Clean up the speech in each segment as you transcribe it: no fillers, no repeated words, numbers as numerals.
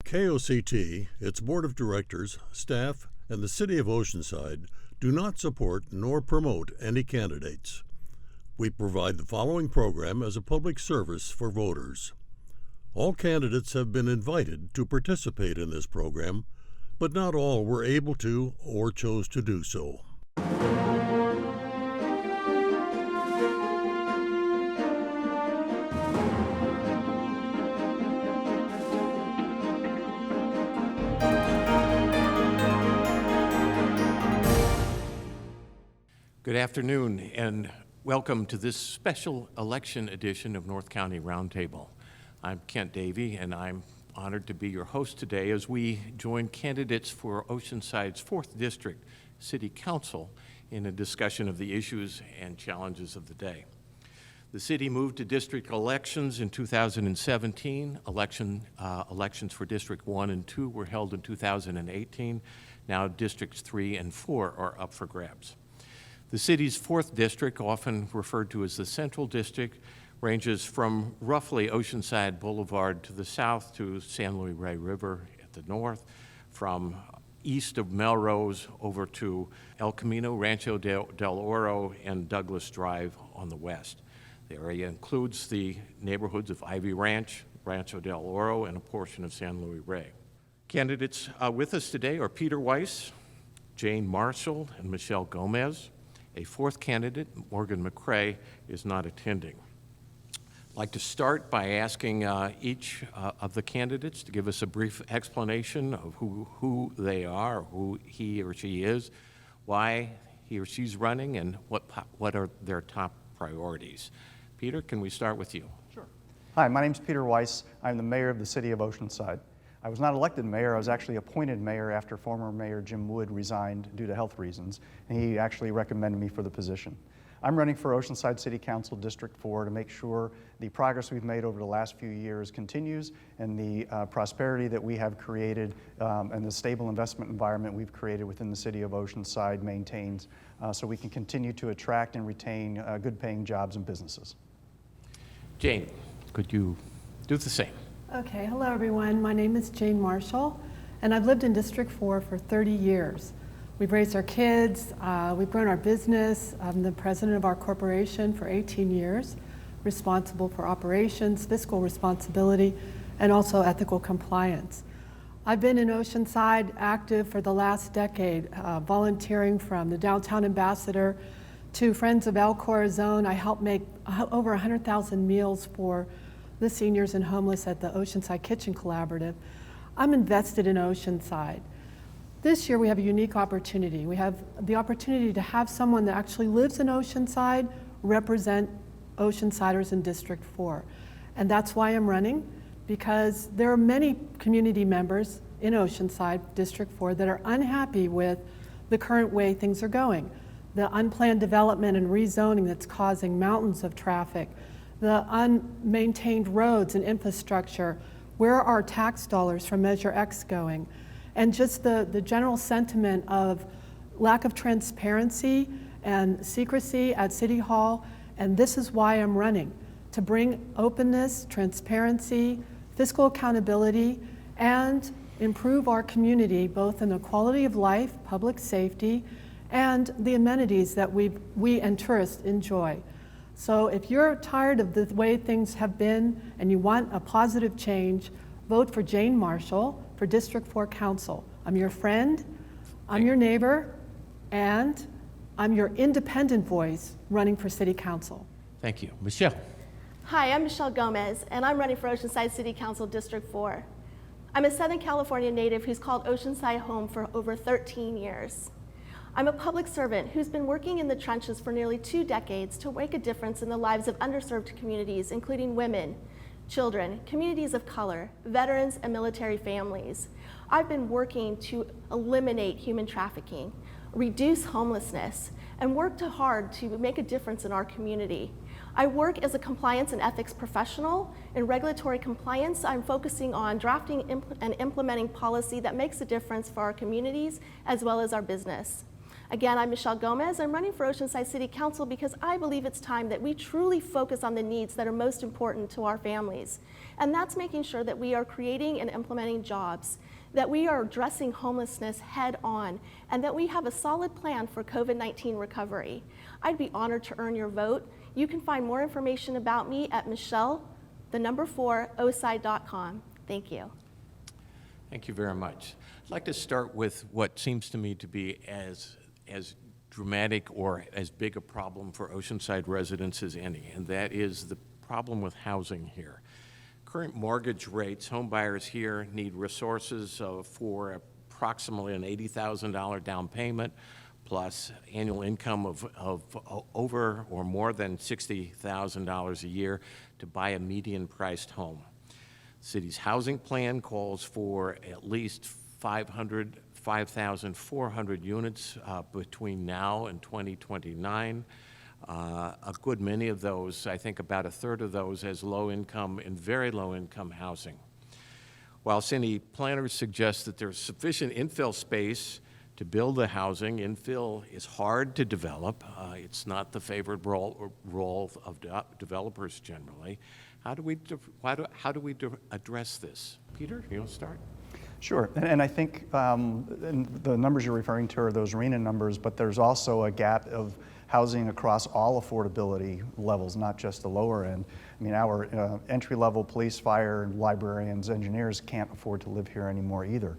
KOCT, its board of directors, staff, and the City of Oceanside do not support nor promote any candidates. We provide the following program as a public service for voters. All candidates have been invited to participate in this program, but not all were able to or chose to do so. Good afternoon and welcome to this special election edition of North County Roundtable. I'm Kent Davy and I'm honored to be your host today as we join candidates for Oceanside's 4th District City Council in a discussion of the issues and challenges of the day. The city moved to district elections in 2017. Elections for District 1 and 2 were held in 2018. Now Districts 3 and 4 are up for grabs. The city's 4th district, often referred to as the Central District, ranges from roughly Oceanside Boulevard to the south to San Luis Rey River at the north, from east of Melrose over to El Camino, Rancho del Oro, and Douglas Drive on the west. The area includes the neighborhoods of Ivy Ranch, Rancho del Oro, and a portion of San Luis Rey. Candidates with us today are Peter Weiss, Jane Marshall, and Michelle Gomez. A 4th candidate, Morgan McCrae, is not attending. I'd like to start by asking each of the candidates to give us a brief explanation of who they are, who he or she is, why he or she's running, and what are their top priorities. Peter, can we start with you? Sure. Hi, my name's Peter Weiss. I'm the mayor of the city of Oceanside. I was not elected mayor. I was actually appointed mayor after former Mayor Jim Wood resigned due to health reasons, and he actually recommended me for the position. I'm running for Oceanside City Council District 4 to make sure the progress we've made over the last few years continues and the prosperity that we have created and the stable investment environment we've created within the city of Oceanside maintains so we can continue to attract and retain good paying jobs and businesses. Jane, could you do the same? Okay, hello everyone. My name is Jane Marshall, and I've lived in District 4 for 30 years. We've raised our kids, we've grown our business. I'm the president of our corporation for 18 years, responsible for operations, fiscal responsibility, and also ethical compliance. I've been in Oceanside active for the last decade, volunteering from the Downtown Ambassador to Friends of El Corazon. I helped make over 100,000 meals for the seniors and homeless at the Oceanside Kitchen Collaborative. I'm invested in Oceanside. This year we have a unique opportunity. We have the opportunity to have someone that actually lives in Oceanside represent Oceansiders in District 4. And that's why I'm running, because there are many community members in Oceanside, District 4, that are unhappy with the current way things are going. The unplanned development and rezoning that's causing mountains of traffic, the unmaintained roads and infrastructure, where are our tax dollars from Measure X going? And just the general sentiment of lack of transparency and secrecy at City Hall. And this is why I'm running, to bring openness, transparency, fiscal accountability, and improve our community, both in the quality of life, public safety, and the amenities that we and tourists enjoy. So if you're tired of the way things have been and you want a positive change, vote for Jane Marshall for District 4 Council. I'm your friend, I'm your neighbor, and I'm your independent voice running for City Council. Thank you. Michelle. Hi, I'm Michelle Gomez, and I'm running for Oceanside City Council District 4. I'm a Southern California native who's called Oceanside home for over 13 years. I'm a public servant who's been working in the trenches for nearly 2 decades to make a difference in the lives of underserved communities, including women, children, communities of color, veterans, and military families. I've been working to eliminate human trafficking, reduce homelessness, and worked hard to make a difference in our community. I work as a compliance and ethics professional. In regulatory compliance, I'm focusing on drafting and implementing policy that makes a difference for our communities as well as our business. Again, I'm Michelle Gomez. I'm running for Oceanside City Council because I believe it's time that we truly focus on the needs that are most important to our families. And that's making sure that we are creating and implementing jobs, that we are addressing homelessness head on, and that we have a solid plan for COVID-19 recovery. I'd be honored to earn your vote. You can find more information about me at Michelle4Oside.com. Thank you. Thank you very much. I'd like to start with what seems to me to be as dramatic or as big a problem for Oceanside residents as any, and that is the problem with housing here. Current mortgage rates, home buyers here need resources for approximately an $80,000 down payment, plus annual income of over or more than $60,000 a year to buy a median-priced home. The city's housing plan calls for at least 5,400 units between now and 2029. A good many of those, I think about a third of those, as low-income and very low-income housing. While city planners suggest that there's sufficient infill space to build the housing, infill is hard to develop. It's not the favored role of developers generally. How do we address this? Peter, you want to start? Sure, and I think and the numbers you're referring to are those RENA numbers, but there's also a gap of housing across all affordability levels, not just the lower end. I mean, our entry-level police, fire, librarians, engineers can't afford to live here anymore either.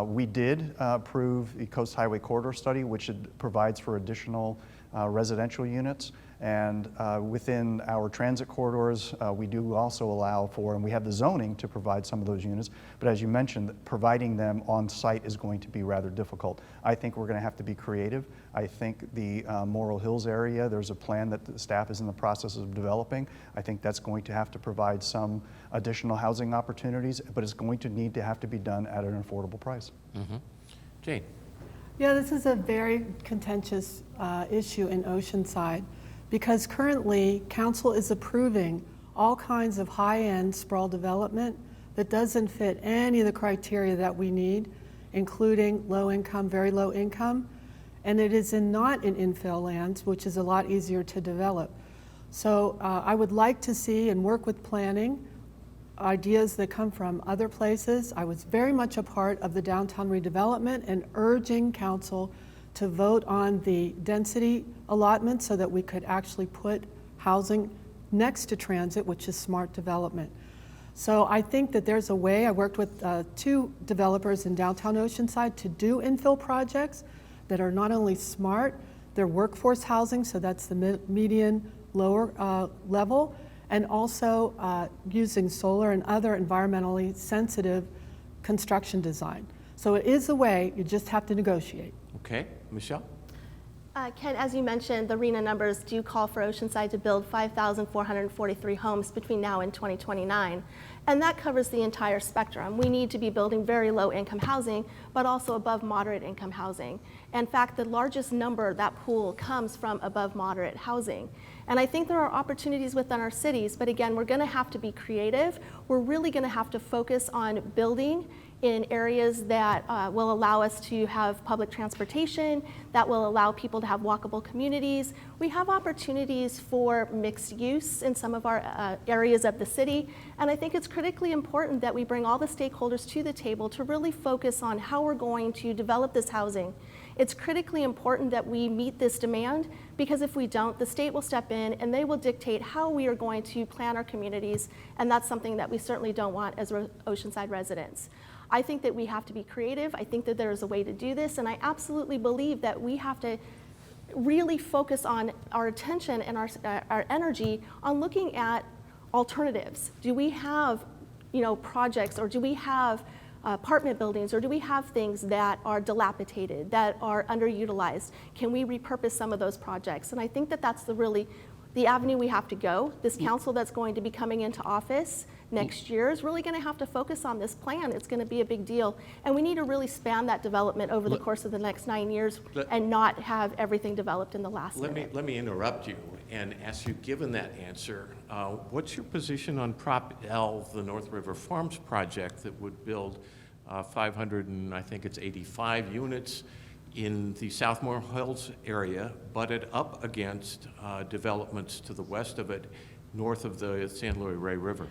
We did approve the Coast Highway Corridor Study, which provides for additional residential units. And within our transit corridors, we do also allow for, and we have the zoning to provide some of those units, but as you mentioned, providing them on site is going to be rather difficult. I think we're going to have to be creative. I think the Morrill Hills area, there's a plan that the staff is in the process of developing. I think that's going to have to provide some additional housing opportunities, but it's going to need to have to be done at an affordable price. Mm-hmm. Jane. Yeah, this is a very contentious issue in Oceanside, because currently council is approving all kinds of high-end sprawl development that doesn't fit any of the criteria that we need, including low income, very low income, and it is not in infill lands, which is a lot easier to develop. So I would like to see and work with planning ideas that come from other places. I was very much a part of the downtown redevelopment and urging council to vote on the density allotment so that we could actually put housing next to transit, which is smart development. So I think that there's a way. I worked with 2 developers in downtown Oceanside to do infill projects that are not only smart, they're workforce housing, so that's the median lower level, and also using solar and other environmentally sensitive construction design. So it is a way, you just have to negotiate. Okay, Michelle? Ken, as you mentioned, the RENA numbers do call for Oceanside to build 5,443 homes between now and 2029. And that covers the entire spectrum. We need to be building very low income housing, but also above moderate income housing. In fact, the largest number, that pool, comes from above moderate housing. And I think there are opportunities within our cities, but again, we're gonna have to be creative. We're really gonna have to focus on building in areas that will allow us to have public transportation, that will allow people to have walkable communities. We have opportunities for mixed use in some of our areas of the city, and I think it's critically important that we bring all the stakeholders to the table to really focus on how we're going to develop this housing. It's critically important that we meet this demand, because if we don't, the state will step in and they will dictate how we are going to plan our communities, and that's something that we certainly don't want as Oceanside residents. I think that we have to be creative. I think that there is a way to do this, and I absolutely believe that we have to really focus on our attention and our energy on looking at alternatives. Do we have, projects, or do we have apartment buildings, or do we have things that are dilapidated, that are underutilized? Can we repurpose some of those projects? And I think that that's the avenue we have to go. This council that's going to be coming into office next year is really going to have to focus on this plan. It's going to be a big deal. And we need to really span that development over the course of the next 9 years and not have everything developed in the last minute. Let me interrupt you and ask you, given that answer, what's your position on Prop L, the North River Farms project that would build 585 units in the South Morro Hills area, butted up against developments to the west of it, north of the San Luis Rey River?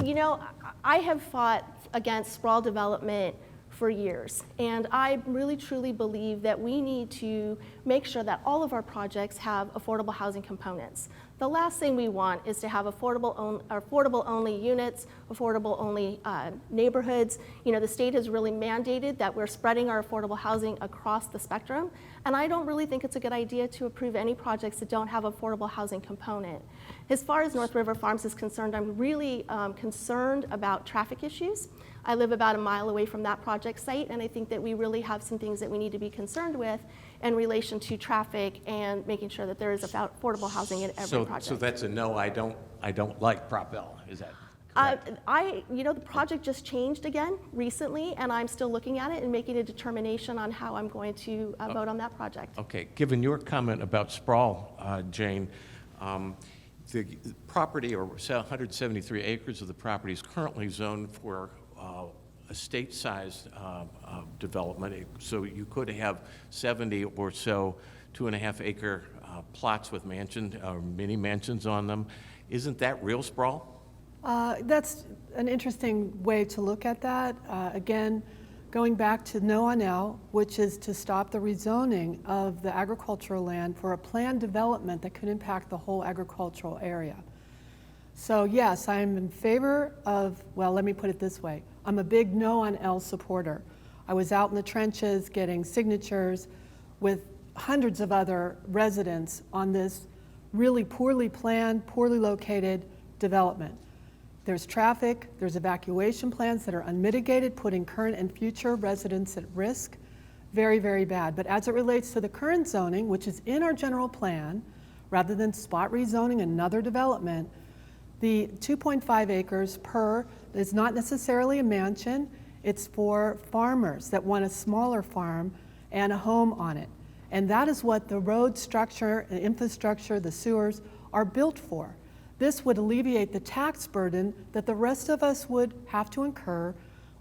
You know, I have fought against sprawl development for years, and I really truly believe that we need to make sure that all of our projects have affordable housing components. The last thing we want is to have affordable only units, affordable only neighborhoods. You know, the state has really mandated that we're spreading our affordable housing across the spectrum, and I don't really think it's a good idea to approve any projects that don't have affordable housing component. As far as North River Farms is concerned, I'm really concerned about traffic issues. I live about a mile away from that project site, and I think that we really have some things that we need to be concerned with in relation to traffic and making sure that there is affordable housing in every project. So that's a no, I don't like Prop L, is that correct? You know, the project just changed again recently, and I'm still looking at it and making a determination on how I'm going to vote on that project. Okay, given your comment about sprawl, Jane, the property, or 173 acres of the property, is currently zoned for estate-sized development, so you could have 70 or so 2.5-acre plots with mansions or mini mansions on them. Isn't that real sprawl? That's an interesting way to look at that. Again, going back to No on L, which is to stop the rezoning of the agricultural land for a planned development that could impact the whole agricultural area. So yes, I'm in favor of, well, let me put it this way. I'm a big No on L supporter. I was out in the trenches getting signatures with hundreds of other residents on this really poorly planned, poorly located development. There's traffic, there's evacuation plans that are unmitigated, putting current and future residents at risk. Very, very bad. But as it relates to the current zoning, which is in our general plan, rather than spot rezoning another development, the 2.5 acres per is not necessarily a mansion. It's for farmers that want a smaller farm and a home on it. And that is what the road structure, the infrastructure, the sewers are built for. This would alleviate the tax burden that the rest of us would have to incur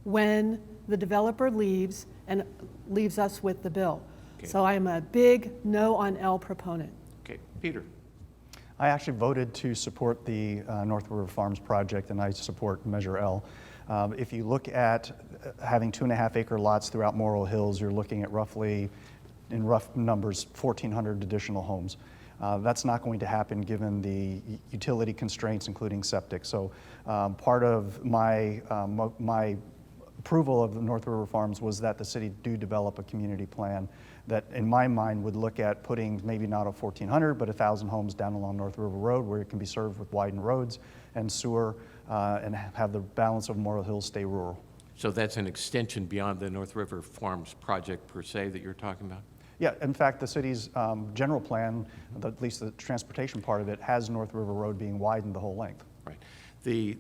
when the developer leaves and leaves us with the bill. Okay. So I am a big No on L proponent. Okay, Peter. I actually voted to support the North River Farms project, and I support Measure L. If you look at having 2.5-acre lots throughout Morro Hills, you're looking at roughly, in rough numbers, 1,400 additional homes. That's not going to happen given the utility constraints, including septic. So part of my approval of the North River Farms was that the city do develop a community plan that, in my mind, would look at putting maybe not a 1,400, but 1,000 homes down along North River Road where it can be served with widened roads and sewer and have the balance of Morro Hills stay rural. So that's an extension beyond the North River Farms project per se that you're talking about? Yeah, in fact, the city's general plan, at least the transportation part of it, has North River Road being widened the whole length. Right.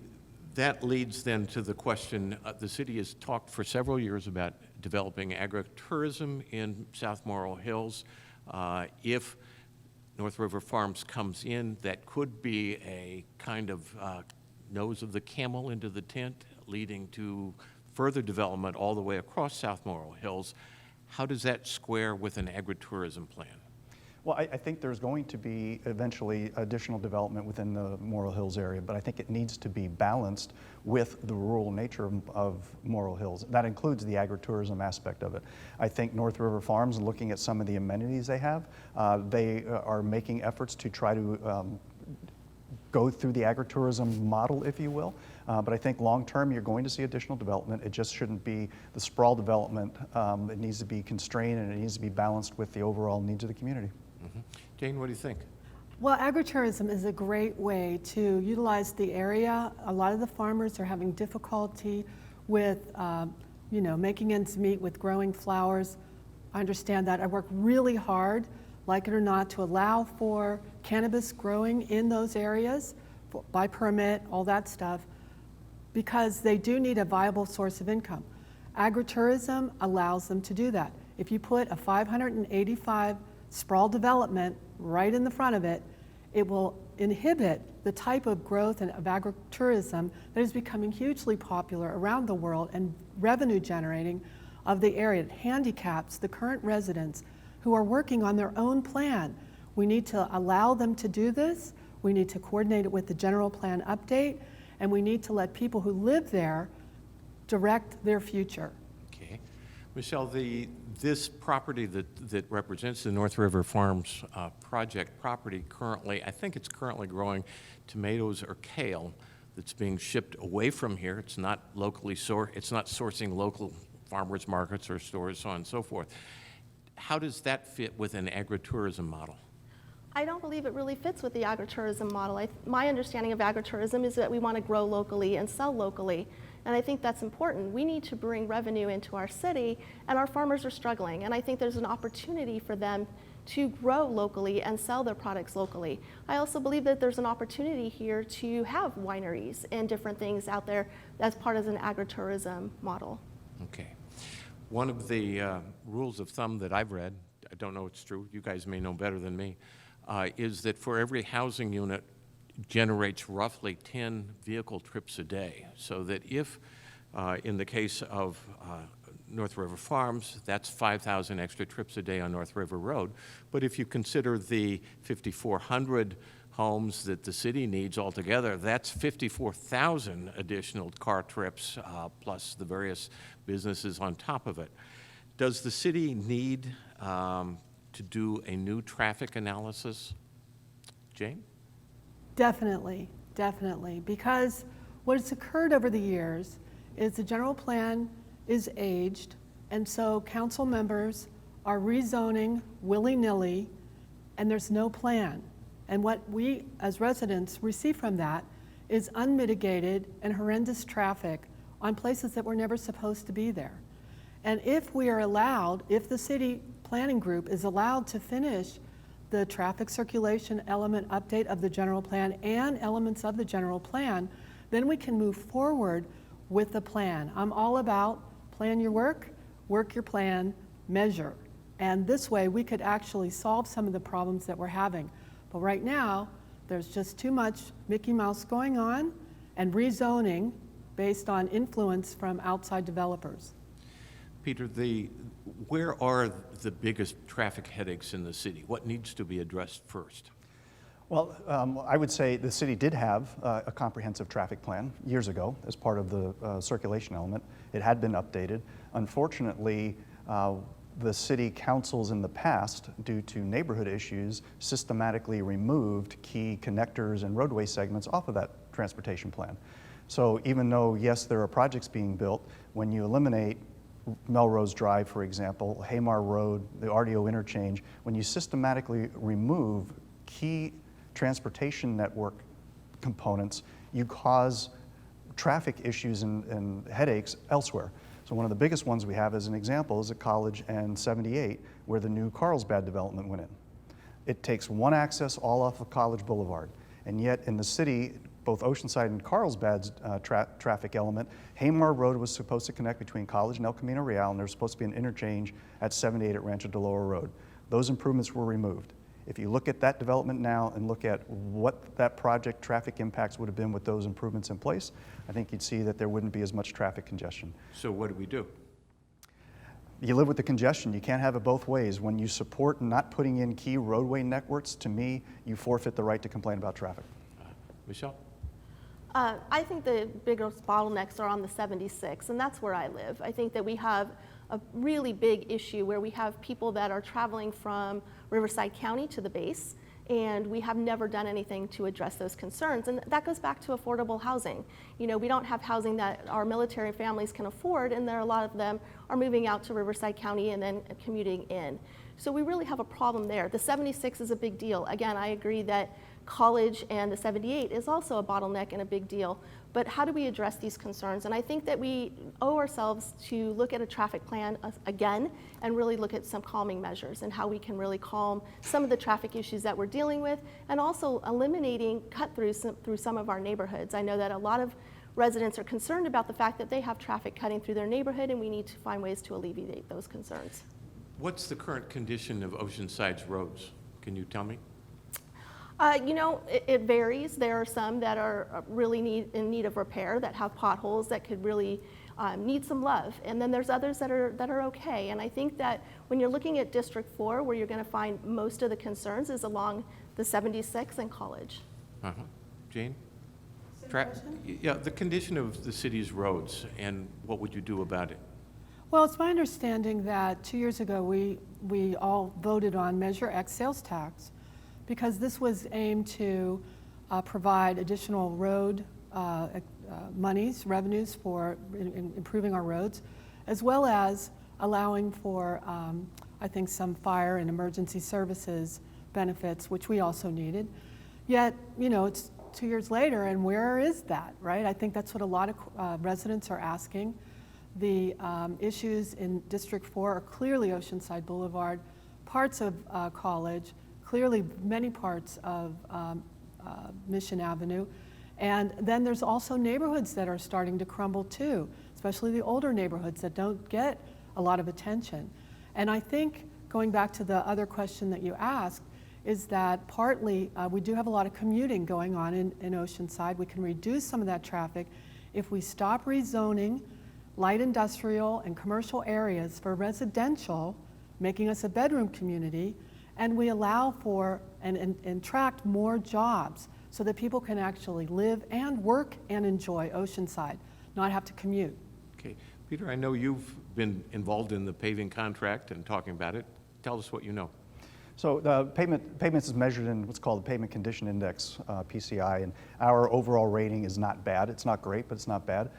That leads then to the question, the city has talked for several years about developing agritourism in South Morro Hills. If North River Farms comes in, that could be a kind of nose of the camel into the tent, leading to further development all the way across South Morro Hills. How does that square with an agritourism plan? Well, I think there's going to be eventually additional development within the Morro Hills area, but I think it needs to be balanced with the rural nature of Morro Hills. That includes the agritourism aspect of it. I think North River Farms, looking at some of the amenities they have, they are making efforts to try to go through the agritourism model, if you will. But I think long-term, you're going to see additional development. It just shouldn't be the sprawl development. It needs to be constrained, and it needs to be balanced with the overall needs of the community. Mm-hmm. Jane, what do you think? Well, agritourism is a great way to utilize the area. A lot of the farmers are having difficulty with, making ends meet with growing flowers. I understand that. I work really hard, like it or not, to allow for cannabis growing in those areas by permit, all that stuff, because they do need a viable source of income. Agritourism allows them to do that. If you put a 585 sprawl development right in the front of it, it will inhibit the type of growth of agritourism that is becoming hugely popular around the world and revenue generating of the area. It handicaps the current residents who are working on their own plan. We need to allow them to do this. We need to coordinate it with the general plan update, and we need to let people who live there direct their future. Okay. Michelle, this property that represents the North River Farms project property currently, I think it's currently growing tomatoes or kale that's being shipped away from here. It's not locally it's not sourcing local farmers markets or stores, so on and so forth. How does that fit with an agritourism model? I don't believe it really fits with the agritourism model. My understanding of agritourism is that we want to grow locally and sell locally, and I think that's important. We need to bring revenue into our city, and our farmers are struggling, and I think there's an opportunity for them to grow locally and sell their products locally. I also believe that there's an opportunity here to have wineries and different things out there as part of an agritourism model. Okay. One of the rules of thumb that I've read, I don't know it's true, you guys may know better than me, is that for every housing unit generates roughly 10 vehicle trips a day. So that if, in the case of North River Farms, that's 5,000 extra trips a day on North River Road. But if you consider the 5,400 homes that the city needs altogether, that's 54,000 additional car trips, plus the various businesses on top of it. Does the city need to do a new traffic analysis? Jane? Definitely, definitely, because what has occurred over the years is the general plan is aged, and so council members are rezoning willy-nilly, and there's no plan. And what we as residents receive from that is unmitigated and horrendous traffic on places that were never supposed to be there. And if we are allowed, if the city planning group is allowed to finish the traffic circulation element update of the general plan and elements of the general plan, then we can move forward with the plan. I'm all about plan your work your plan, measure. And this way we could actually solve some of the problems that we're having. But right now, there's just too much Mickey Mouse going on and rezoning based on influence from outside developers. Peter, where are the biggest traffic headaches in the city? What needs to be addressed first? Well, I would say the city did have a comprehensive traffic plan years ago as part of the circulation element. It had been updated. Unfortunately, the city councils in the past, due to neighborhood issues, systematically removed key connectors and roadway segments off of that transportation plan. So even though, yes, there are projects being built, when you eliminate Melrose Drive, for example, Haymar Road, the RDO interchange, when you systematically remove key transportation network components, you cause traffic issues and headaches elsewhere. So one of the biggest ones we have as an example is at College and 78, where the new Carlsbad development went in. It takes one access all off of College Boulevard, and yet in the city, both Oceanside and Carlsbad's traffic element, Haymar Road was supposed to connect between College and El Camino Real, and there was supposed to be an interchange at 78 at Rancho de Loa Road. Those improvements were removed. If you look at that development now and look at what that project traffic impacts would have been with those improvements in place, I think you'd see that there wouldn't be as much traffic congestion. So what do we do? You live with the congestion. You can't have it both ways. When you support not putting in key roadway networks, to me, you forfeit the right to complain about traffic. Michelle? I think the biggest bottlenecks are on the 76, and that's where I live. I think that we have a really big issue where we have people that are traveling from Riverside County to the base, and we have never done anything to address those concerns. And that goes back to affordable housing. You know, we don't have housing that our military families can afford, and a lot of them are moving out to Riverside County and then commuting in. So we really have a problem there. The 76 is a big deal. Again, I agree that College and the 78 is also a bottleneck and a big deal, but how do we address these concerns? And I think that we owe ourselves to look at a traffic plan again and really look at some calming measures and how we can really calm some of the traffic issues that we're dealing with, and also eliminating cut-throughs through some of our neighborhoods. I know that a lot of residents are concerned about the fact that they have traffic cutting through their neighborhood, and we need to find ways to alleviate those concerns. What's the current condition of Oceanside's roads? Can you tell me? You know, it varies. There are some that are really in need of repair, that have potholes that could really need some love, and then there's others that are okay. And I think that when you're looking at District 4, where you're going to find most of the concerns is along the 76 and College. Jane? Yeah, the condition of the city's roads, and what would you do about it? Well, it's my understanding that 2 years ago we all voted on Measure X sales tax because this was aimed to provide additional road monies, revenues for improving our roads, as well as allowing for, I think, some fire and emergency services benefits, which we also needed. Yet, you know, it's 2 years later, and where is that, right? I think that's what a lot of residents are asking. The issues in District 4 are clearly Oceanside Boulevard, parts of College, clearly many parts of Mission Avenue. And then there's also neighborhoods that are starting to crumble too, especially the older neighborhoods that don't get a lot of attention. And I think, going back to the other question that you asked, is that partly we do have a lot of commuting going on in Oceanside. We can reduce some of that traffic if we stop rezoning light industrial and commercial areas for residential, making us a bedroom community, and we allow for and attract more jobs so that people can actually live and work and enjoy Oceanside, not have to commute. Okay. Peter, I know you've been involved in the paving contract and talking about it. Tell us what you know. So the payments is measured in what's called the Pavement Condition Index, PCI, and our overall rating is not bad. It's not great, but it's not bad.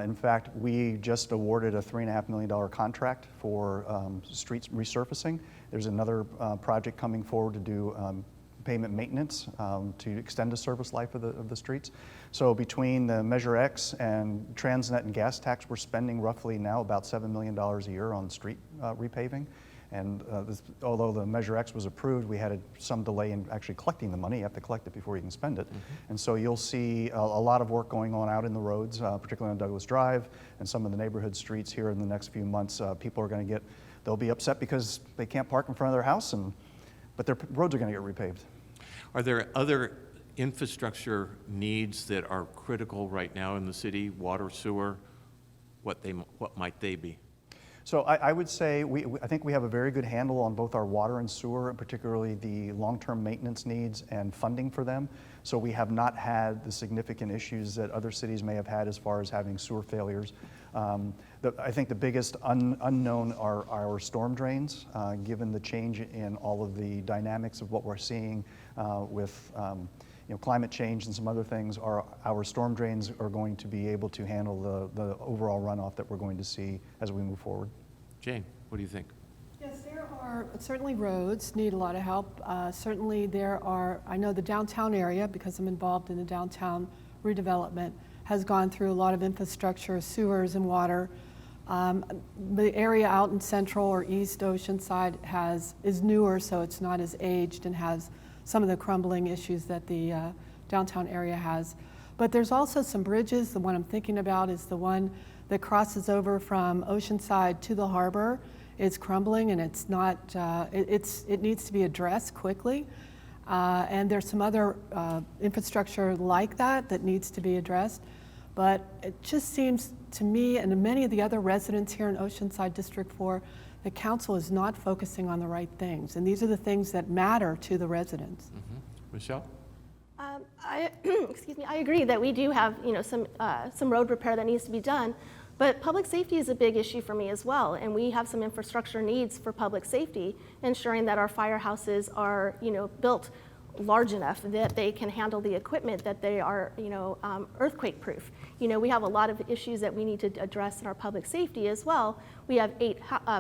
In fact, we just awarded a $3.5 million contract for streets resurfacing. There's another project coming forward to do pavement maintenance to extend the service life of the streets. So between the Measure X and Transnet and gas tax, we're spending roughly now about $7 million a year on street repaving. And although the Measure X was approved, we had some delay in actually collecting the money. You have to collect it before you can spend it. And so you'll see a lot of work going on out in the roads, particularly on Douglas Drive and some of the neighborhood streets here in the next few months. People are going to they'll be upset because they can't park in front of their house, but their roads are going to get repaved. Are there other infrastructure needs that are critical right now in the city, water, sewer? What might they be? So I would say I think we have a very good handle on both our water and sewer, and particularly the long-term maintenance needs and funding for them. So we have not had the significant issues that other cities may have had as far as having sewer failures. I think the biggest unknown are our storm drains, given the change in all of the dynamics of what we're seeing with climate change and some other things. Our storm drains are going to be able to handle the overall runoff that we're going to see as we move forward. Jane, what do you think? Yes, there are certainly roads need a lot of help. Certainly there are, I know the downtown area, because I'm involved in the downtown redevelopment, has gone through a lot of infrastructure, sewers and water. The area out in Central or East Oceanside is newer, so it's not as aged and has some of the crumbling issues that the downtown area has. But there's also some bridges. The one I'm thinking about is the one that crosses over from Oceanside to the harbor. It's crumbling and it's not, it needs to be addressed quickly. And there's some other infrastructure like that needs to be addressed. But it just seems to me and to many of the other residents here in Oceanside District 4, the council is not focusing on the right things. And these are the things that matter to the residents. Michelle? Excuse me, I agree that we do have some road repair that needs to be done, but public safety is a big issue for me as well, and we have some infrastructure needs for public safety, ensuring that our firehouses are built large enough that they can handle the equipment, that they are earthquake proof. We have a lot of issues that we need to address in our public safety as well. We have 8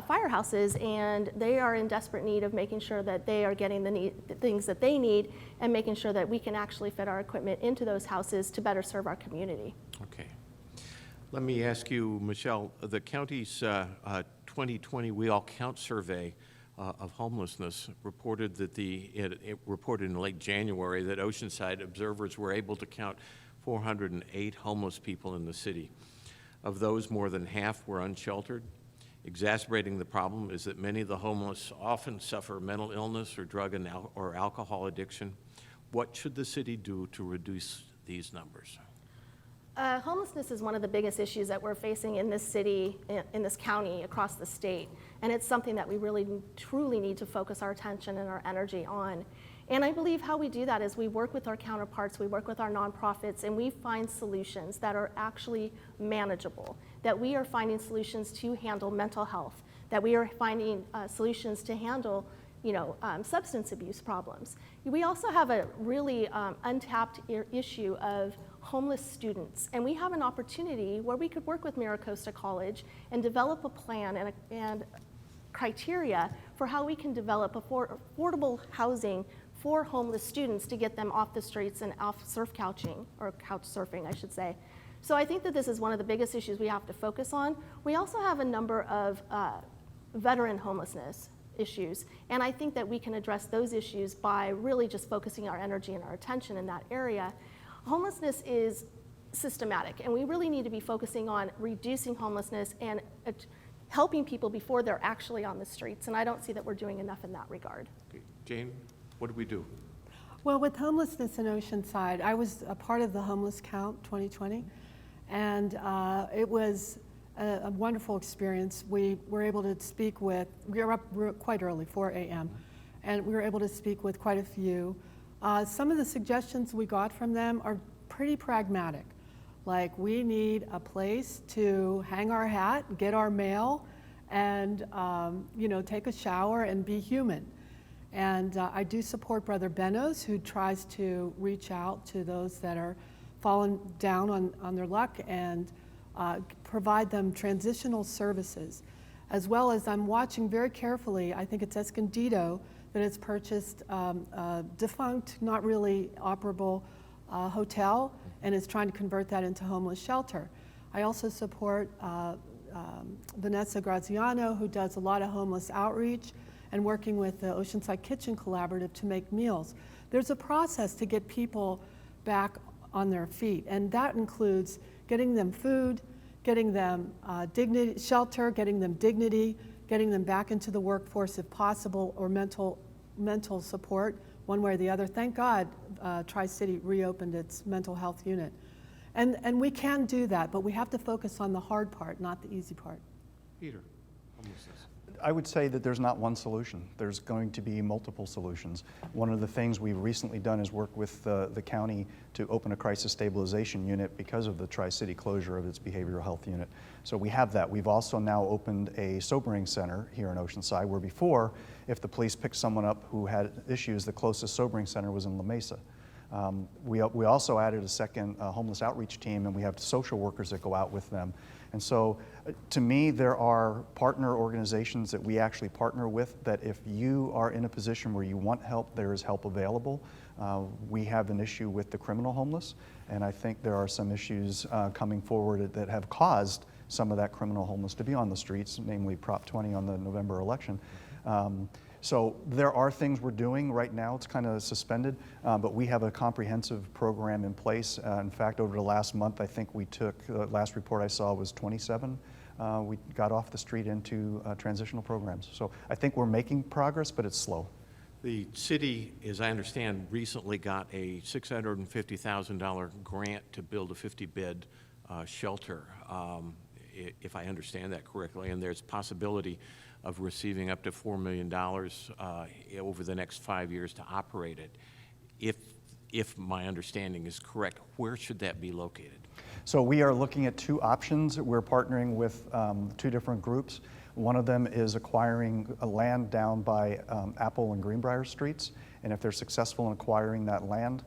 firehouses, and they are in desperate need of making sure that they are getting the things that they need and making sure that we can actually fit our equipment into those houses to better serve our community. Okay. Let me ask you, Michelle, the county's 2020 We All Count survey of homelessness reported that it reported in late January that Oceanside observers were able to count 408 homeless people in the city. Of those, more than half were unsheltered. Exacerbating the problem is that many of the homeless often suffer mental illness or drug or alcohol addiction. What should the city do to reduce these numbers? Homelessness is one of the biggest issues that we're facing in this city, in this county, across the state. And it's something that we really truly need to focus our attention and our energy on. And I believe how we do that is we work with our counterparts, we work with our nonprofits, and we find solutions that are actually manageable, that we are finding solutions to handle mental health, that we are finding solutions to handle substance abuse problems. We also have a really untapped issue of homeless students, and we have an opportunity where we could work with Maricosta College and develop a plan and criteria for how we can develop affordable housing for homeless students to get them off the streets and off surf couching, or couch surfing, I should say. So I think that this is one of the biggest issues we have to focus on. We also have a number of veteran homelessness issues, and I think that we can address those issues by really just focusing our energy and our attention in that area. Homelessness is systematic, and we really need to be focusing on reducing homelessness and helping people before they're actually on the streets, and I don't see that we're doing enough in that regard. Okay. Jane, what do we do? Well, with homelessness in Oceanside, I was a part of the Homeless Count 2020, and it was a wonderful experience. We were able to speak with, we were up quite early, 4 a.m., and we were able to speak with quite a few. Some of the suggestions we got from them are pretty pragmatic. Like, we need a place to hang our hat, get our mail, and take a shower and be human. And I do support Brother Benos, who tries to reach out to those that are fallen down on their luck and provide them transitional services. As well as I'm watching very carefully, I think it's Escondido that has purchased a defunct, not really operable hotel and is trying to convert that into homeless shelter. I also support Vanessa Graziano, who does a lot of homeless outreach and working with the Oceanside Kitchen Collaborative to make meals. There's a process to get people back on their feet, and that includes getting them food, getting them dignity, shelter, getting them dignity, getting them back into the workforce if possible, or mental support, one way or the other. Thank God Tri-City reopened its mental health unit. And we can do that, but we have to focus on the hard part, not the easy part. Peter, homelessness. I would say that there's not one solution. There's going to be multiple solutions. One of the things we've recently done is work with the county to open a crisis stabilization unit because of the Tri-City closure of its behavioral health unit. So we have that. We've also now opened a sobering center here in Oceanside, where before, if the police picked someone up who had issues, the closest sobering center was in La Mesa. We also added a second homeless outreach team, and we have social workers that go out with them. And so, to me, there are partner organizations that we actually partner with, that if you are in a position where you want help, there is help available. We have an issue with the criminal homeless, and I think there are some issues coming forward that have caused some of that criminal homeless to be on the streets, namely Prop 20 on the November election. So there are things we're doing right now. It's kind of suspended, but we have a comprehensive program in place. In fact, over the last month, I think we took, last report I saw was 27. We got off the street into transitional programs. So I think we're making progress, but it's slow. The city, as I understand, recently got a $650,000 grant to build a 50-bed shelter, if I understand that correctly, and there's possibility of receiving up to $4 million over the next 5 years to operate it. If my understanding is correct, where should that be located? So we are looking at two options. We're partnering with two different groups. One of them is acquiring a land down by Apple and Greenbrier Streets, and if they're successful in acquiring that land,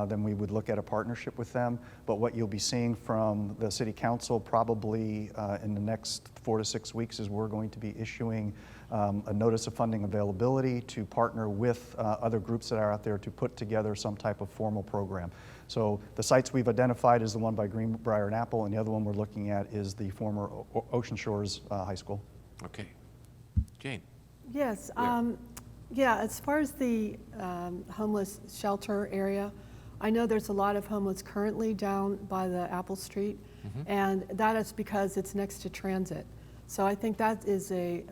then we would look at a partnership with them. But what you'll be seeing from the City Council probably in the next 4 to 6 weeks is we're going to be issuing a notice of funding availability to partner with other groups that are out there to put together some type of formal program. So the sites we've identified is the one by Greenbrier and Apple, and the other one we're looking at is the former Ocean Shores High School. Okay. Jane? Yes. Yeah, as far as the homeless shelter area, I know there's a lot of homeless currently down by the Apple Street, and that is because it's next to transit. So I think that is a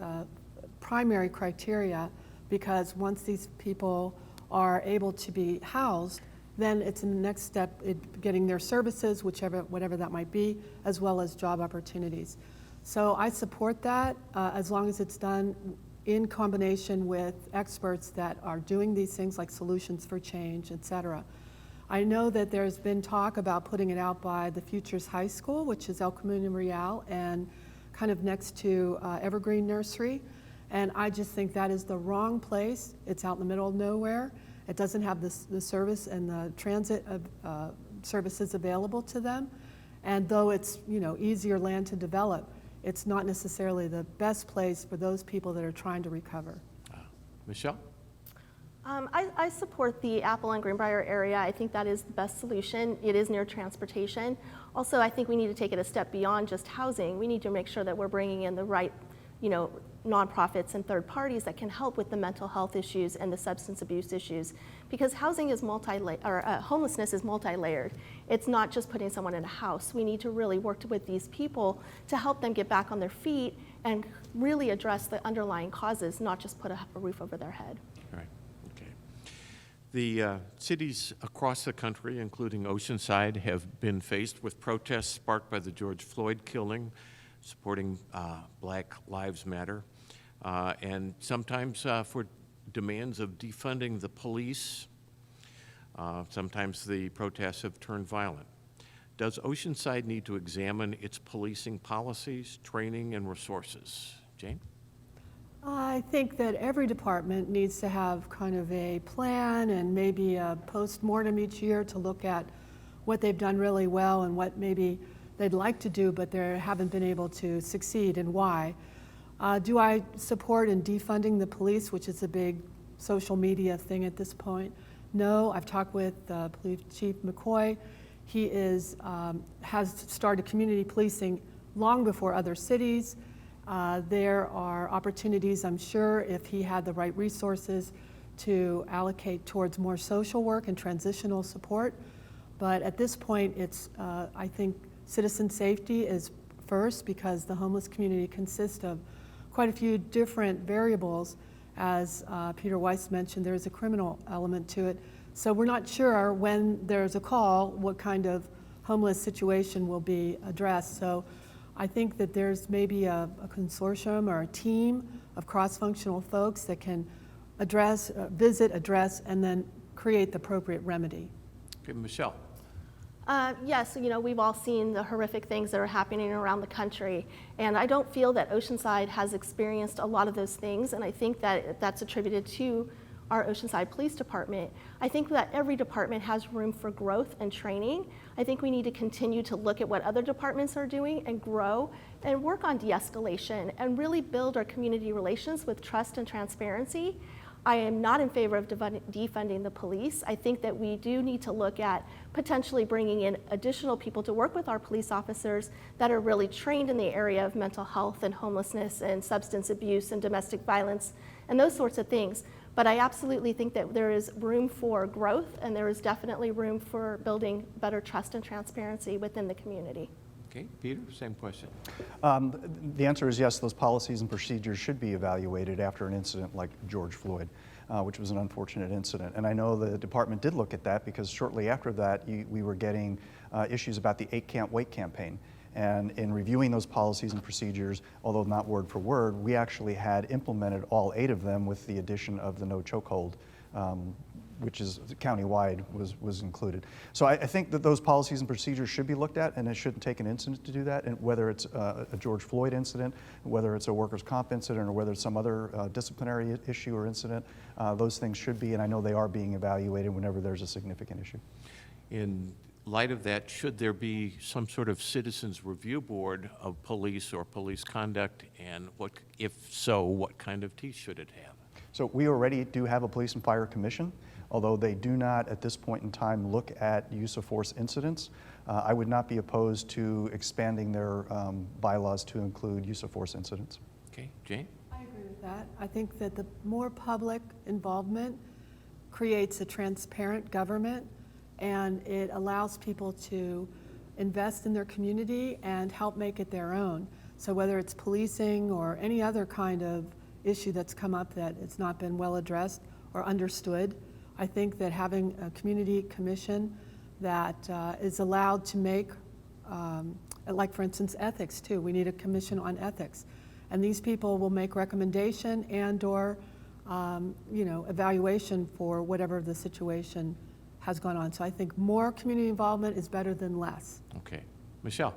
primary criteria, because once these people are able to be housed, then it's the next step in getting their services, whatever that might be, as well as job opportunities. So I support that as long as it's done in combination with experts that are doing these things like solutions for change, et cetera. I know that there's been talk about putting it out by the Futures High School, which is El Camino Real, and kind of next to Evergreen Nursery. And I just think that is the wrong place. It's out in the middle of nowhere. It doesn't have the service and the transit services available to them. And though it's easier land to develop, it's not necessarily the best place for those people that are trying to recover. Michelle? I support the Apple and Greenbrier area. I think that is the best solution. It is near transportation. Also, I think we need to take it a step beyond just housing. We need to make sure that we're bringing in the right, nonprofits and third parties that can help with the mental health issues and the substance abuse issues. Because housing is homelessness is multi-layered. It's not just putting someone in a house. We need to really work with these people to help them get back on their feet and really address the underlying causes, not just put a roof over their head. Right. Okay. The cities across the country, including Oceanside, have been faced with protests sparked by the George Floyd killing, supporting Black Lives Matter, and sometimes for demands of defunding the police. Sometimes the protests have turned violent. Does Oceanside need to examine its policing policies, training, and resources? Jane? I think that every department needs to have kind of a plan and maybe a post-mortem each year to look at what they've done really well and what maybe they'd like to do, but they haven't been able to succeed, and why. Do I support in defunding the police, which is a big social media thing at this point? No. I've talked with Police Chief McCoy. He has started community policing long before other cities. There are opportunities, I'm sure, if he had the right resources to allocate towards more social work and transitional support. But at this point, it's, I think, citizen safety is first, because the homeless community consists of quite a few different variables. As Peter Weiss mentioned, there's a criminal element to it. So we're not sure when there's a call what kind of homeless situation will be addressed. So I think that there's maybe a consortium or a team of cross-functional folks that can address, visit, address, and then create the appropriate remedy. Okay, Michelle. Yes, we've all seen the horrific things that are happening around the country, and I don't feel that Oceanside has experienced a lot of those things, and I think that that's attributed to our Oceanside Police Department. I think that every department has room for growth and training. I think we need to continue to look at what other departments are doing and grow and work on de-escalation and really build our community relations with trust and transparency. I am not in favor of defunding the police. I think that we do need to look at potentially bringing in additional people to work with our police officers that are really trained in the area of mental health and homelessness and substance abuse and domestic violence and those sorts of things. But I absolutely think that there is room for growth, and there is definitely room for building better trust and transparency within the community. Okay, Peter, same question. The answer is yes, those policies and procedures should be evaluated after an incident like George Floyd, which was an unfortunate incident. And I know the department did look at that, because shortly after that, we were getting issues about the 8 Can't Wait campaign. And in reviewing those policies and procedures, although not word for word, we actually had implemented all 8 of them with the addition of the no chokehold, which is countywide was included. So I think that those policies and procedures should be looked at, and it shouldn't take an incident to do that. And whether it's a George Floyd incident, whether it's a workers' comp incident, or whether it's some other disciplinary issue or incident, those things should be, and I know they are being evaluated whenever there's a significant issue. In light of that, should there be some sort of citizens review board of police or police conduct, and what, if so, what kind of teeth should it have? So we already do have a police and fire commission, although they do not at this point in time look at use of force incidents. I would not be opposed to expanding their bylaws to include use of force incidents. Okay, Jane? I agree with that. I think that the more public involvement creates a transparent government, and it allows people to invest in their community and help make it their own. So whether it's policing or any other kind of issue that's come up that it's not been well addressed or understood, I think that having a community commission that is allowed to make, like for instance, ethics too. We need a commission on ethics. And these people will make recommendation and or evaluation for whatever the situation has gone on. So I think more community involvement is better than less. Okay. Michelle?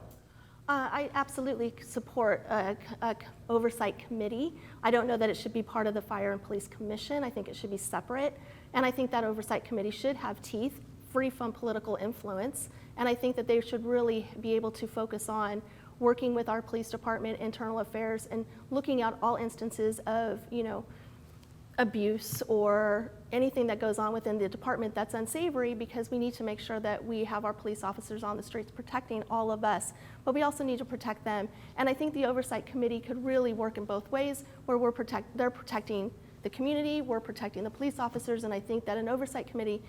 I absolutely support a oversight committee. I don't know that it should be part of the Fire and Police Commission. I think it should be separate. And I think that oversight committee should have teeth, free from political influence. And I think that they should really be able to focus on working with our police department, internal affairs, and looking at all instances of, abuse or anything that goes on within the department that's unsavory, because we need to make sure that we have our police officers on the streets protecting all of us, but we also need to protect them. And I think the oversight committee could really work in both ways, where they're protecting the community, we're protecting the police officers, and I think that an oversight committee,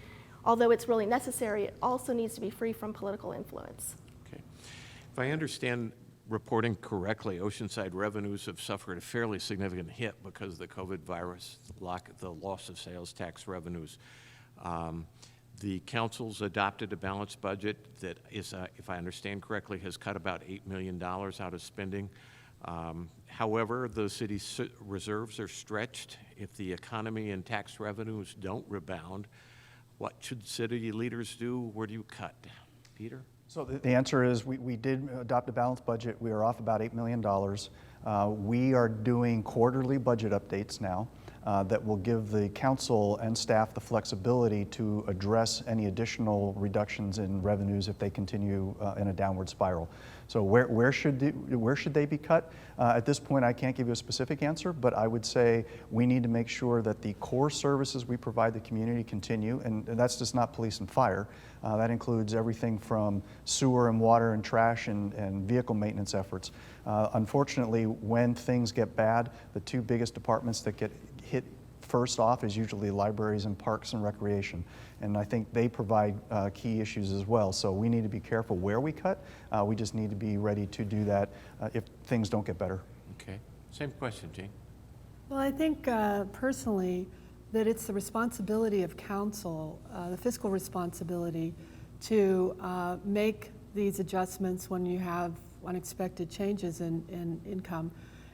although it's really necessary, it also needs to be free from political influence. Okay. If I understand reporting correctly, Oceanside revenues have suffered a fairly significant hit because of the COVID virus, the loss of sales tax revenues. The council's adopted a balanced budget that is, if I understand correctly, has cut about $8 million out of spending. However, the city's reserves are stretched. If the economy and tax revenues don't rebound, what should city leaders do? Where do you cut? Peter? So the answer is we did adopt a balanced budget. We are off about $8 million. We are doing quarterly budget updates now that will give the council and staff the flexibility to address any additional reductions in revenues if they continue in a downward spiral. So where should they be cut? At this point, I can't give you a specific answer, but I would say we need to make sure that the core services we provide the community continue, and that's just not police and fire. That includes everything from sewer and water and trash and vehicle maintenance efforts. Unfortunately, when things get bad, the two biggest departments that get hit first off is usually libraries and parks and recreation. And I think they provide key issues as well. So we need to be careful where we cut. We just need to be ready to do that if things don't get better. Okay. Same question, Jane. Well, I think personally that it's the responsibility of council, the fiscal responsibility, to make these adjustments when you have unexpected changes in income.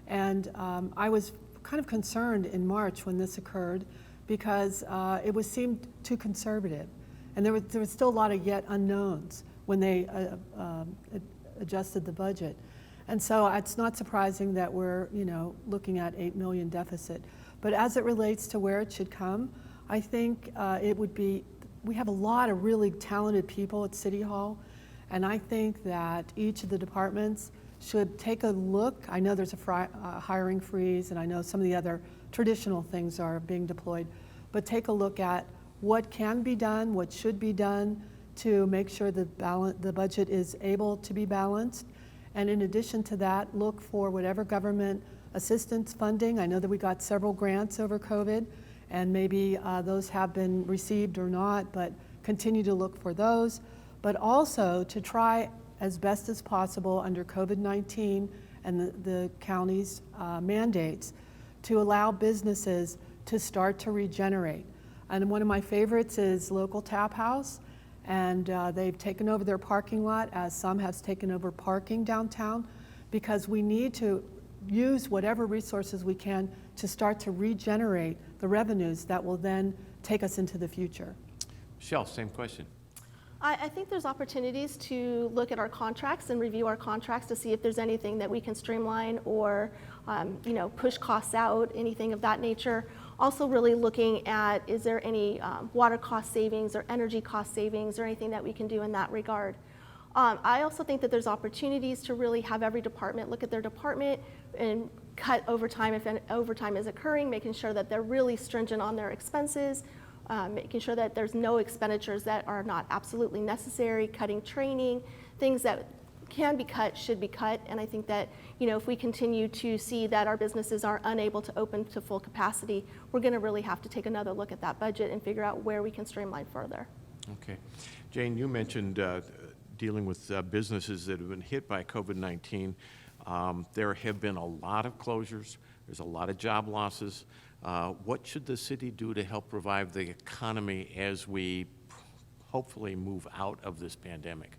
And I was kind of concerned in March when this occurred because it seemed too conservative. And there was still a lot of yet unknowns when they adjusted the budget. And so it's not surprising that we're looking at $8 million deficit. But as it relates to where it should come, I think it would be, we have a lot of really talented people at City Hall, and I think that each of the departments should take a look. I know there's a hiring freeze, and I know some of the other traditional things are being deployed, but take a look at what can be done, what should be done to make sure the budget is able to be balanced. And in addition to that, look for whatever government assistance funding. I know that we got several grants over COVID, and maybe those have been received or not, but continue to look for those. But also to try as best as possible under COVID-19 and the county's mandates to allow businesses to start to regenerate. And one of my favorites is Local Tap House, and they've taken over their parking lot, as some has taken over parking downtown, because we need to use whatever resources we can to start to regenerate the revenues that will then take us into the future. Michelle, same question. I think there's opportunities to look at our contracts and review our contracts to see if there's anything that we can streamline or push costs out, anything of that nature. Also really looking at, is there any water cost savings or energy cost savings or anything that we can do in that regard. I also think that there's opportunities to really have every department look at their department and cut overtime if overtime is occurring, making sure that they're really stringent on their expenses, making sure that there's no expenditures that are not absolutely necessary, cutting training, things that can be cut should be cut. And I think that if we continue to see that our businesses are unable to open to full capacity, we're going to really have to take another look at that budget and figure out where we can streamline further. Okay. Jane, you mentioned dealing with businesses that have been hit by COVID-19. There have been a lot of closures. There's a lot of job losses. What should the city do to help revive the economy as we hopefully move out of this pandemic?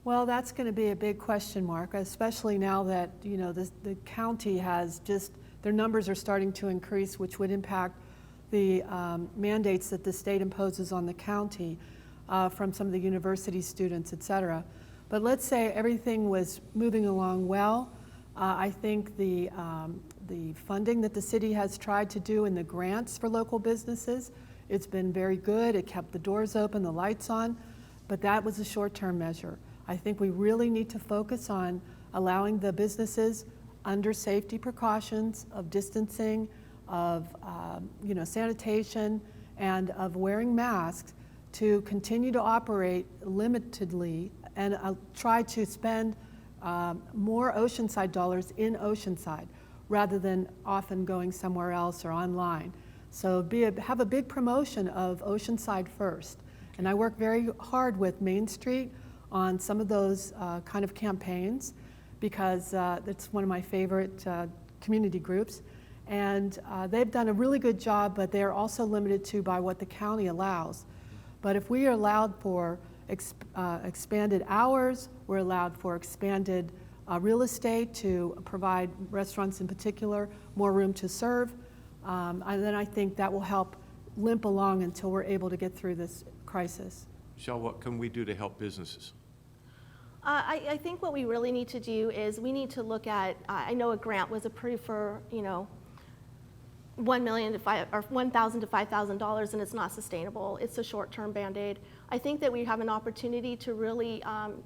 Well, that's going to be a big question mark, especially now that, you know, the county has just, their numbers are starting to increase, which would impact the mandates that the state imposes on the county from some of the university students, et cetera. But let's say everything was moving along well. I think the funding that the city has tried to do in the grants for local businesses, it's been very good. It kept the doors open, the lights on, but that was a short-term measure. I think we really need to focus on allowing the businesses under safety precautions of distancing, of you know, sanitation, and of wearing masks to continue to operate limitedly and try to spend more Oceanside dollars in Oceanside rather than often going somewhere else or online. So have a big promotion of Oceanside first. And I work very hard with Main Street on some of those kind of campaigns because it's one of my favorite community groups. And they've done a really good job, but they're also limited by what the county allows. But if we are allowed for expanded hours, we're allowed for expanded real estate to provide restaurants in particular more room to serve, and then I think that will help limp along until we're able to get through this crisis. Michelle, what can we do to help businesses? I think what we really need to do is we need to look at, I know a grant was approved for, you know, $1,000 to $5,000, and it's not sustainable. It's a short-term Band-Aid. I think that we have an opportunity to really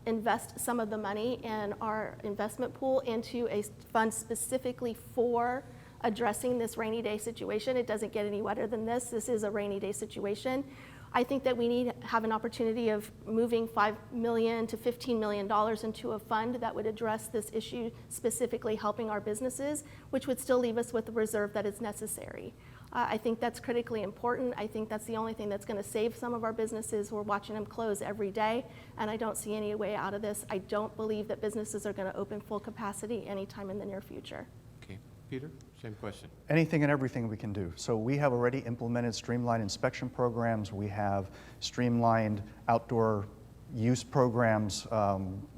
invest some of the money in our investment pool into a fund specifically for addressing this rainy day situation. It doesn't get any wetter than this. This is a rainy day situation. I think that we need to have an opportunity of moving $5 million to $15 million into a fund that would address this issue, specifically helping our businesses, which would still leave us with the reserve that is necessary. I think that's critically important. I think that's the only thing that's going to save some of our businesses. We're watching them close every day, and I don't see any way out of this. I don't believe that businesses are going to open full capacity anytime in the near future. Okay, Peter, same question. Anything and everything we can do. So we have already implemented streamlined inspection programs. We have streamlined outdoor use programs.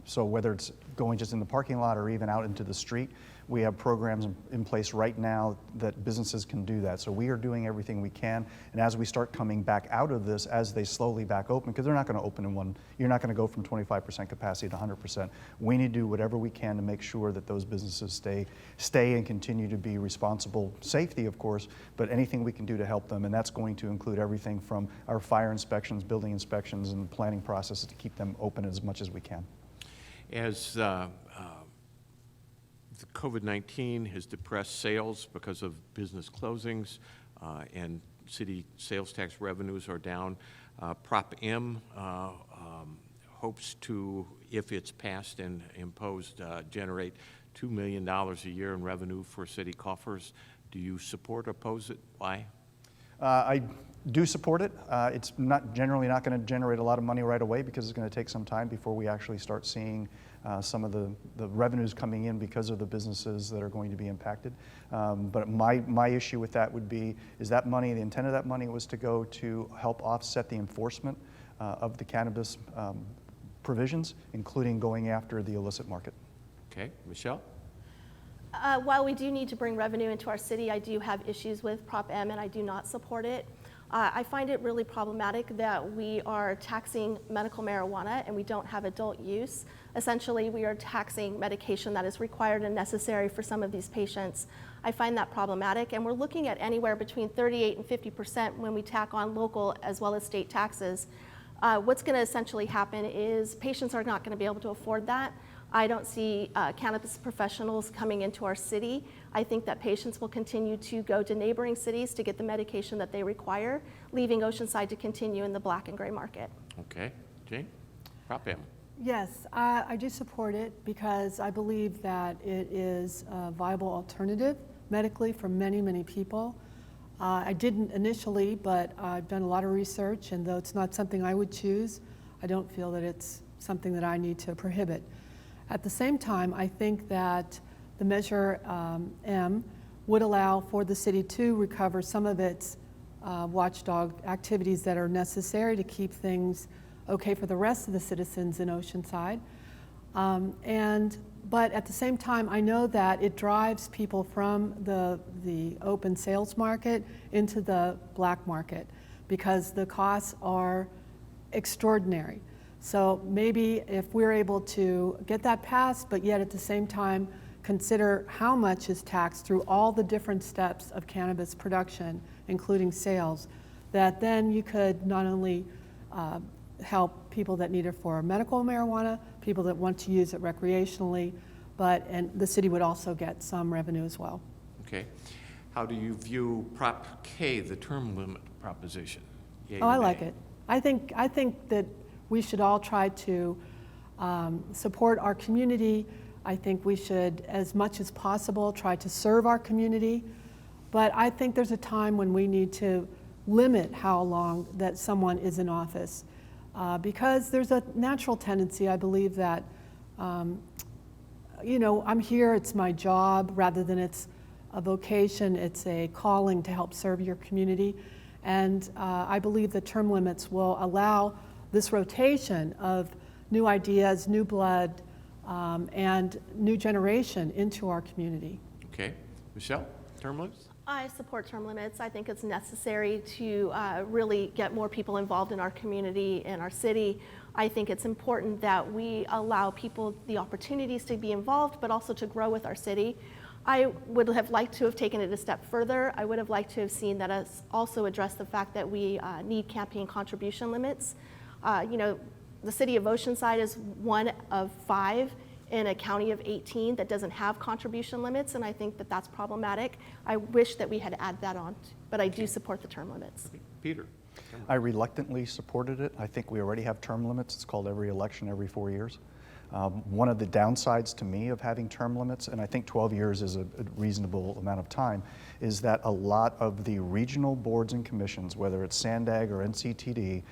So whether it's going just in the parking lot or even out into the street, we have programs in place right now that businesses can do that. So we are doing everything we can. And as we start coming back out of this, as they slowly back open, because they're not going to open in one, you're not going to go from 25% capacity to 100%. We need to do whatever we can to make sure that those businesses stay and continue to be responsible. Safety, of course, but anything we can do to help them. And that's going to include everything from our fire inspections, building inspections, and planning processes to keep them open as much as we can. As the COVID-19 has depressed sales because of business closings and city sales tax revenues are down, Prop M hopes to, if it's passed and imposed, generate $2 million a year in revenue for city coffers. Do you support or oppose it? Why? I do support it. It's generally not going to generate a lot of money right away because it's going to take some time before we actually start seeing some of the revenues coming in because of the businesses that are going to be impacted. But my issue with that would be, is that money, the intent of that money was to go to help offset the enforcement of the cannabis provisions, including going after the illicit market. Okay, Michelle? While we do need to bring revenue into our city, I do have issues with Prop M and I do not support it. I find it really problematic that we are taxing medical marijuana and we don't have adult use. Essentially, we are taxing medication that is required and necessary for some of these patients. I find that problematic, and we're looking at anywhere between 38% and 50% when we tack on local as well as state taxes. What's going to essentially happen is patients are not going to be able to afford that. I don't see cannabis professionals coming into our city. I think that patients will continue to go to neighboring cities to get the medication that they require, leaving Oceanside to continue in the black and gray market. Okay, Jane? Prop M. Yes, I do support it because I believe that it is a viable alternative medically for many, many people. I didn't initially, but I've done a lot of research, and though it's not something I would choose, I don't feel that it's something that I need to prohibit. At the same time, I think that the Measure M would allow for the city to recover some of its watchdog activities that are necessary to keep things okay for the rest of the citizens in Oceanside. But at the same time, I know that it drives people from the open sales market into the black market because the costs are extraordinary. So maybe if we're able to get that passed, but yet at the same time consider how much is taxed through all the different steps of cannabis production, including sales, that then you could not only help people that need it for medical marijuana, people that want to use it recreationally, and the city would also get some revenue as well. Okay. How do you view Prop K, the term limit proposition? Yay Oh, or I like nay? it. I think that we should all try to support our community. I think we should, as much as possible, try to serve our community. But I think there's a time when we need to limit how long that someone is in office. Because there's a natural tendency, I believe, that, I'm here, it's my job, rather than it's a vocation, it's a calling to help serve your community. And I believe the term limits will allow this rotation of new ideas, new blood, and new generation into our community. Okay. Michelle, term limits? I support term limits. I think it's necessary to really get more people involved in our community and our city. I think it's important that we allow people the opportunities to be involved, but also to grow with our city. I would have liked to have taken it a step further. I would have liked to have seen that us also address the fact that we need campaign contribution limits. The city of Oceanside is one of 5 in a county of 18 that doesn't have contribution limits, and I think that that's problematic. I wish that we had added that on, but I do support the term limits. Peter? I reluctantly supported it. I think we already have term limits. It's called every election every 4 years. One of the downsides to me of having term limits, and I think 12 years is a reasonable amount of time, is that a lot of the regional boards and commissions, whether it's SANDAG or NCTD,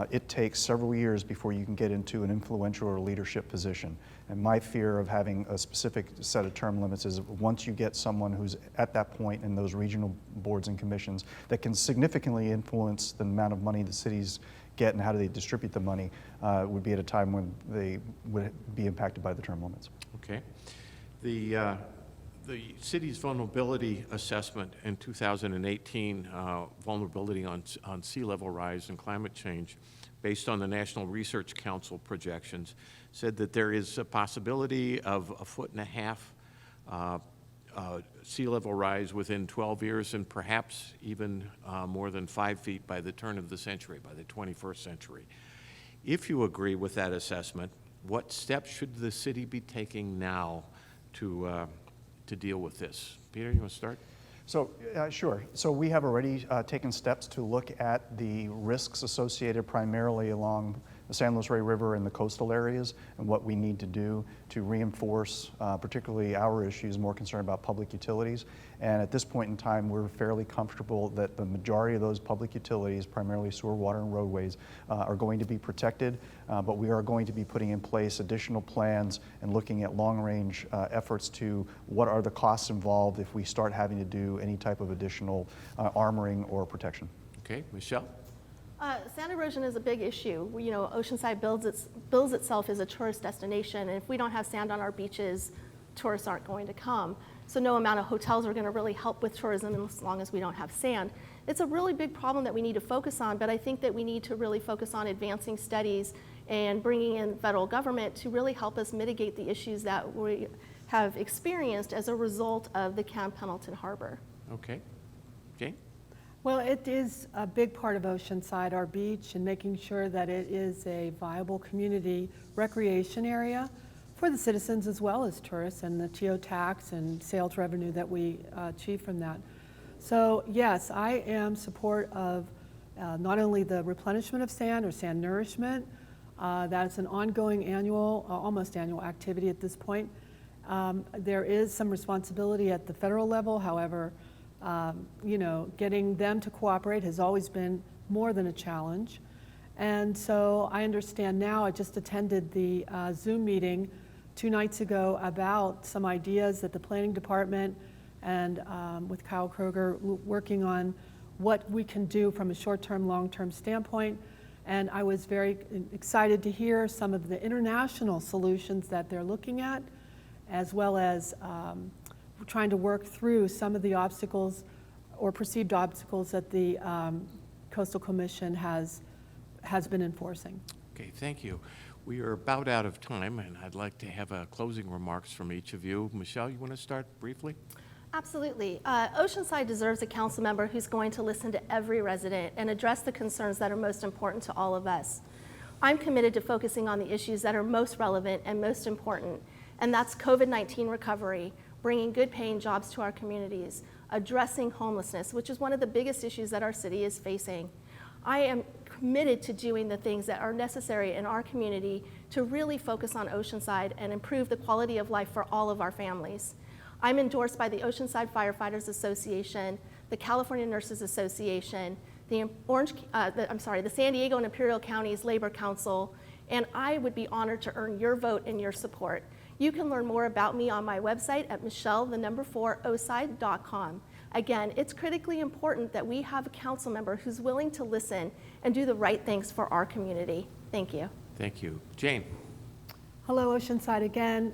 it takes several years before you can get into an influential or leadership position. And my fear of having a specific set of term limits is once you get someone who's at that point in those regional boards and commissions that can significantly influence the amount of money the cities get and how do they distribute the money, would be at a time when they would be impacted by the term limits. Okay. The city's vulnerability assessment in 2018, vulnerability on sea level rise and climate change, based on the National Research Council projections, said that there is a possibility of 1.5 feet sea level rise within 12 years and perhaps even more than 5 feet by the turn of the century, by the 21st century. If you agree with that assessment, what steps should the city be taking now to deal with this? Peter, you want to start? So, sure. So we have already taken steps to look at the risks associated primarily along the San Luis Rey River and the coastal areas and what we need to do to reinforce particularly our issues, more concerned about public utilities. And at this point in time, we're fairly comfortable that the majority of those public utilities, primarily sewer, water, and roadways, are going to be protected, but we are going to be putting in place additional plans and looking at long-range efforts to what are the costs involved if we start having to do any type of additional armoring or protection. Okay, Michelle? Sand erosion is a big issue. Oceanside bills itself as a tourist destination, and if we don't have sand on our beaches, tourists aren't going to come. So no amount of hotels are going to really help with tourism as long as we don't have sand. It's a really big problem that we need to focus on, but I think that we need to really focus on advancing studies and bringing in federal government to really help us mitigate the issues that we have experienced as a result of the Camp Pendleton Harbor. Okay. Jane? Well, it is a big part of Oceanside, our beach, and making sure that it is a viable community recreation area for the citizens as well as tourists, and the TO tax and sales revenue that we achieve from that. So yes, I am support of not only the replenishment of sand or sand nourishment, that is an ongoing annual, almost annual activity at this point. There is some responsibility at the federal level, however, getting them to cooperate has always been more than a challenge. And so I understand now, I just attended the Zoom meeting 2 nights ago about some ideas that the planning department and with Kyle Kroger, working on what we can do from a short-term, long-term standpoint. And I was very excited to hear some of the international solutions that they're looking at, as well as trying to work through some of the obstacles or perceived obstacles that the Coastal Commission has been enforcing. Okay, thank you. We are about out of time, and I'd like to have closing remarks from each of you. Michelle, you want to start briefly? Absolutely. Oceanside deserves a council member who's going to listen to every resident and address the concerns that are most important to all of us. I'm committed to focusing on the issues that are most relevant and most important, and that's COVID-19 recovery, bringing good paying jobs to our communities, addressing homelessness, which is one of the biggest issues that our city is facing. I am committed to doing the things that are necessary in our community to really focus on Oceanside and improve the quality of life for all of our families. I'm endorsed by the Oceanside Firefighters Association, the California Nurses Association, the San Diego and Imperial Counties Labor Council, and I would be honored to earn your vote and your support. You can learn more about me on my website at michelle4oside.com. Again, it's critically important that we have a council member who's willing to listen and do the right things for our community. Thank you. Thank you. Jane. Hello, Oceanside again.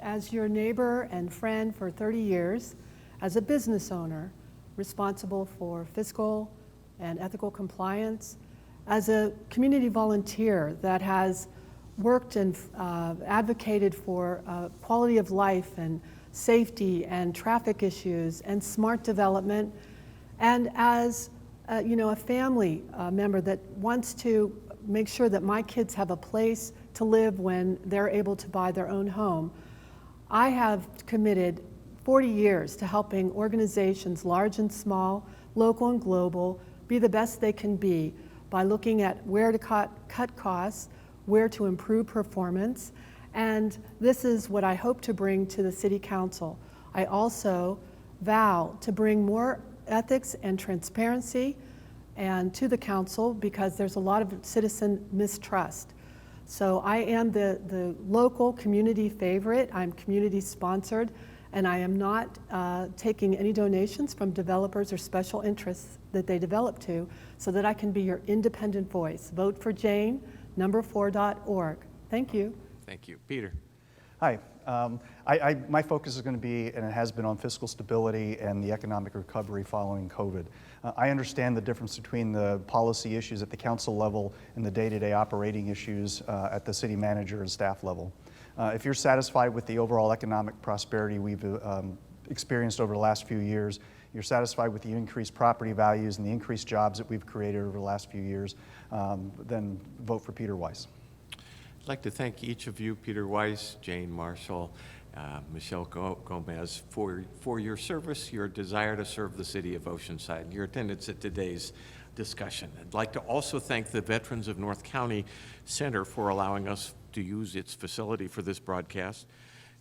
As your neighbor and friend for 30 years, as a business owner responsible for fiscal and ethical compliance, as a community volunteer that has worked and advocated for quality of life and safety and traffic issues and smart development, and as a family member that wants to make sure that my kids have a place to live when they're able to buy their own home. I have committed 40 years to helping organizations, large and small, local and global, be the best they can be by looking at where to cut costs, where to improve performance, and this is what I hope to bring to the City Council. I also vow to bring more ethics and transparency and to the council because there's a lot of citizen mistrust. So I am the local community favorite. I'm community sponsored, and I am not taking any donations from developers or special interests that they develop to, so that I can be your independent voice. Vote for Jane, number4.org. Thank you. Thank you. Peter. Hi. My focus is going to be, and it has been, on fiscal stability and the economic recovery following COVID. I understand the difference between the policy issues at the council level and the day-to-day operating issues at the city manager and staff level. If you're satisfied with the overall economic prosperity we've experienced over the last few years, you're satisfied with the increased property values and the increased jobs that we've created over the last few years, then vote for Peter Weiss. I'd like to thank each of you, Peter Weiss, Jane Marshall, Michelle Gomez, for your service, your desire to serve the city of Oceanside, and your attendance at today's discussion. I'd like to also thank the Veterans of North County Center for allowing us to use its facility for this broadcast.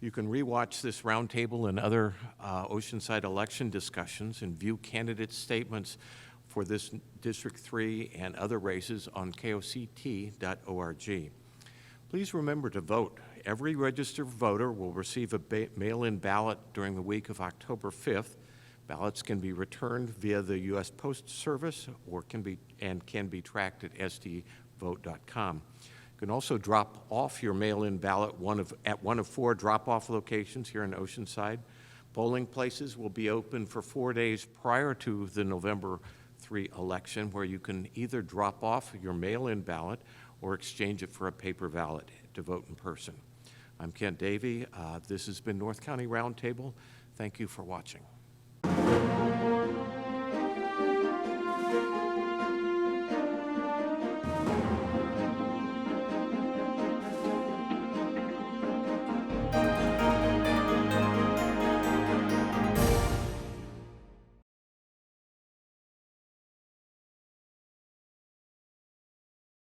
You can rewatch this roundtable and other Oceanside election discussions and view candidate statements for this District 3 and other races on KOCT.org. Please remember to vote. Every registered voter will receive a mail-in ballot during the week of October 5th. Ballots can be returned via the U.S. Post Service or can be tracked at sdvote.com. You can also drop off your mail-in ballot at one of 4 drop-off locations here in Oceanside. Polling places will be open for 4 days prior to the November 3 election, where you can either drop off your mail-in ballot or exchange it for a paper ballot to vote in person. I'm Kent Davy. This has been North County Roundtable. Thank you for watching.